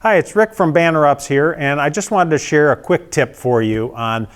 Hi, it's Rick from Banner Ups here, and I just wanted to share a quick tip for you on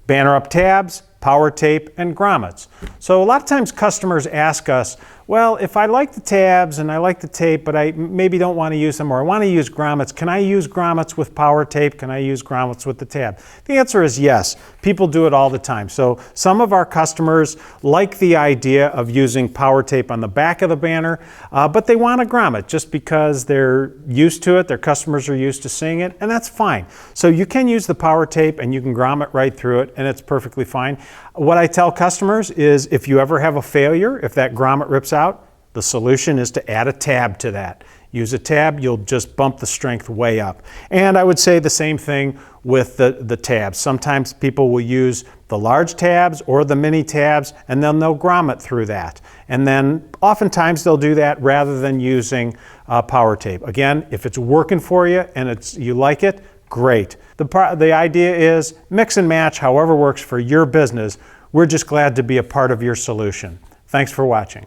Banner Up tabs, power tape, and grommets. So a lot of times customers ask us, well, if I like the tabs and I like the tape, but I maybe don't want to use them, or I want to use grommets, can I use grommets with power tape? Can I use grommets with the tab? The answer is yes. People do it all the time. So some of our customers like the idea of using power tape on the back of the banner, but they want a grommet just because they're used to it, their customers are used to seeing it, and that's fine. So you can use the power tape and you can grommet right through it, and it's perfectly fine. What I tell customers is if you ever have a failure, if that grommet rips out, the solution is to add a tab to that. Use a tab, you'll just bump the strength way up. And I would say the same thing with the tabs. Sometimes people will use the large tabs or the mini tabs, and then they'll grommet through that. And then oftentimes they'll do that rather than using power tape. Again, if it's working for you and you like it, great. The idea is mix and match however works for your business. We're just glad to be a part of your solution. Thanks for watching.